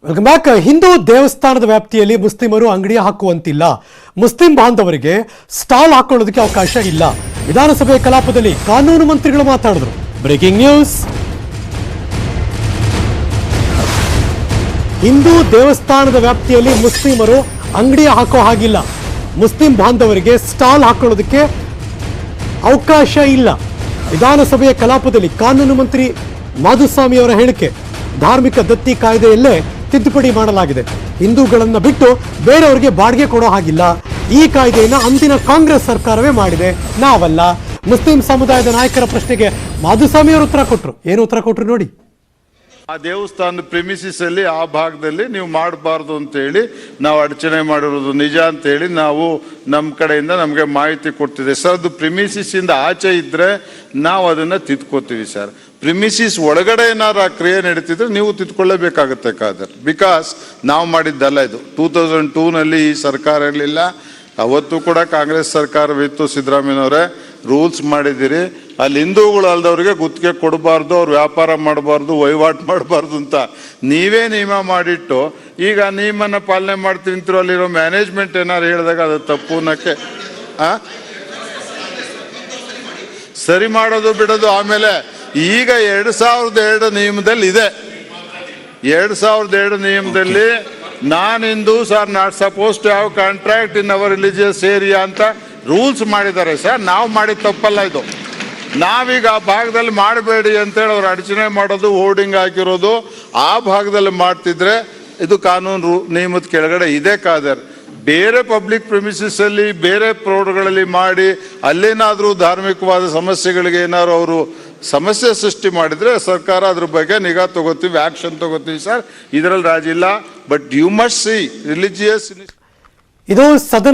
Welcome back. Hindu ದೇವಸ್ಥಾನದ ವ್ಯಾಪ್ತಿಯಲ್ಲಿ ಮುಸ್ಲಿಮರು ಅಂಗಡಿ ಹಾಕುವಂತಿಲ್ಲ. ಮುಸ್ಲಿಂ ಬಾಂಧವರಿಗೆ ಸ್ಟಾಲ್ ಹಾಕೊಳ್ಳೋದಕ್ಕೆ ಅವಕಾಶ ಇಲ್ಲ. ವಿಧಾನಸಭೆ ಕಲಾಪದಲ್ಲಿ ಕಾನೂನು ಮಂತ್ರಿಗಳು ಮಾತಾಡಿದ್ರು. Breaking news. ಹಿಂದೂ ದೇವಸ್ಥಾನದ ವ್ಯಾಪ್ತಿಯಲ್ಲಿ ಮುಸ್ಲಿಮರು ಅಂಗಡಿ ಹಾಕೋ ಹಾಗಿಲ್ಲ. ಮುಸ್ಲಿಂ ಬಾಂಧವರಿಗೆ ಸ್ಟಾಲ್ ಹಾಕೊಳ್ಳೋದಕ್ಕೆ ಅವಕಾಶ ಇಲ್ಲ. ವಿಧಾನಸಭೆಯ ಕಲಾಪದಲ್ಲಿ ಕಾನೂನು ಮಂತ್ರಿ ಮಾಧುಸ್ವಾಮಿ ಅವರ ಹೇಳಿಕೆ. ಧಾರ್ಮಿಕ ದತ್ತಿ ಕಾಯ್ದೆಯಲ್ಲೇ ತಿದ್ದುಪಡಿ ಮಾಡಲಾಗಿದೆ. ಹಿಂದೂಗಳನ್ನ ಬಿಟ್ಟು ಬೇರೆಯವರಿಗೆ ಬಾಡಿಗೆ ಕೊಡೋ ಹಾಗಿಲ್ಲ. ಈ ಕಾಯ್ದೆಯನ್ನು ಅಂದಿನ ಕಾಂಗ್ರೆಸ್ ಸರ್ಕಾರವೇ ಮಾಡಿದೆ, ನಾವಲ್ಲ. ಮುಸ್ಲಿಂ ಸಮುದಾಯದ ನಾಯಕರ ಪ್ರಶ್ನೆಗೆ ಮಾಧುಸ್ವಾಮಿ ಅವರು ಉತ್ತರ ಕೊಟ್ಟರು. ಏನು ಉತ್ತರ ಕೊಟ್ಟರು ನೋಡಿ. ಆ ದೇವಸ್ಥಾನದ ಪ್ರಿಮಿಸಿಸ್ ಅಲ್ಲಿ ಆ ಭಾಗದಲ್ಲಿ ನೀವು ಮಾಡಬಾರ್ದು ಅಂತೇಳಿ ನಾವು ಅಡಚಣೆ ಮಾಡಿರೋದು ನಿಜ ಅಂತೇಳಿ ನಾವು ನಮ್ಮ ಕಡೆಯಿಂದ ನಮಗೆ ಮಾಹಿತಿ ಕೊಡ್ತಿದೆ ಸರ್. ಅದು ಪ್ರಿಮಿಸಿಸ್ ಇಂದ ಆಚೆ ಇದ್ರೆ ನಾವು ಅದನ್ನ ತಿದ್ಕೋತೀವಿ ಸರ್. ಪ್ರಿಮಿಸಿಸ್ ಒಳಗಡೆ ಏನಾರು ಆ ಕ್ರಿಯೆ ನಡೀತಿದ್ರೆ ನೀವು ತಿದ್ಕೊಳ್ಳೇಬೇಕಾಗತ್ತೆ ಕಾದರ್. ಬಿಕಾಸ್ ನಾವು ಮಾಡಿದ್ದಲ್ಲ ಇದು. 2002ನಲ್ಲಿ ಈ ಸರ್ಕಾರ ಇರಲಿಲ್ಲ, ಅವತ್ತು ಕೂಡ ಕಾಂಗ್ರೆಸ್ ಸರ್ಕಾರವಿತ್ತು. ಸಿದ್ದರಾಮಯ್ಯನವರೇ ರೂಲ್ಸ್ ಮಾಡಿದ್ದೀರಿ, ಅಲ್ಲಿ ಹಿಂದೂಗಳು ಅಲ್ದವ್ರಿಗೆ ಗುತ್ತಿಗೆ ಕೊಡಬಾರ್ದು, ಅವ್ರು ವ್ಯಾಪಾರ ಮಾಡಬಾರ್ದು, ವಹಿವಾಟು ಮಾಡಬಾರ್ದು ಅಂತ ನೀವೇ ನಿಯಮ ಮಾಡಿಟ್ಟು ಈಗ ನಿಯಮನ ಪಾಲನೆ ಮಾಡ್ತೀವಿ ಅಂತಿರೋ ಅಲ್ಲಿರೋ ಮ್ಯಾನೇಜ್ಮೆಂಟ್ ಏನಾರು ಹೇಳಿದಾಗ ಅದು ತಪ್ಪು ಅನ್ನಕ್ಕೆ ಸರಿ ಮಾಡೋದು ಬಿಡೋದು. ಆಮೇಲೆ ಈಗ 2002 ನಿಯಮದಲ್ಲಿ ಇದೆ. 2002 ನಿಯಮದಲ್ಲಿ non Hindus are not suppose to have contract in our religious area ಅಂತ ರೂಲ್ಸ್ ಮಾಡಿದ್ದಾರೆ ಸರ್. ನಾವು ಮಾಡಿದ ತಪ್ಪಲ್ಲ ಇದು. ನಾವೀಗ ಆ ಭಾಗದಲ್ಲಿ ಮಾಡಬೇಡಿ ಅಂತೇಳಿ ಅವ್ರು ಅಡಚಣೆ ಮಾಡೋದು, ಹೋರ್ಡಿಂಗ್ ಹಾಕಿರೋದು ಆ ಭಾಗದಲ್ಲಿ ಮಾಡ್ತಿದ್ರೆ ಇದು ಕಾನೂನು ನಿಯಮದ ಕೆಳಗಡೆ ಇದೆ ಕಾದರ್. ಬೇರೆ ಪಬ್ಲಿಕ್ ಪ್ರಿಮಿಸಸ್ ಅಲ್ಲಿ ಬೇರೆ ಪ್ರೋಡ್ಗಳಲ್ಲಿ ಮಾಡಿ ಅಲ್ಲೇನಾದ್ರೂ ಧಾರ್ಮಿಕವಾದ ಸಮಸ್ಯೆಗಳಿಗೆ ಏನಾದ್ರು ಅವರು ಸಮಸ್ಯೆ ಸೃಷ್ಟಿ ಮಾಡಿದ್ರೆ ಸರ್ಕಾರ ಅದ್ರ ಬಗ್ಗೆ ನಿಗಾ ತಗೋತೀವಿ, ಆಕ್ಷನ್ ತಗೋತೀವಿ ಸರ್. ಇದರಲ್ಲಿ ರಾಜಿ ಇಲ್ಲ. But you must see religious. ಇದು ಸದನ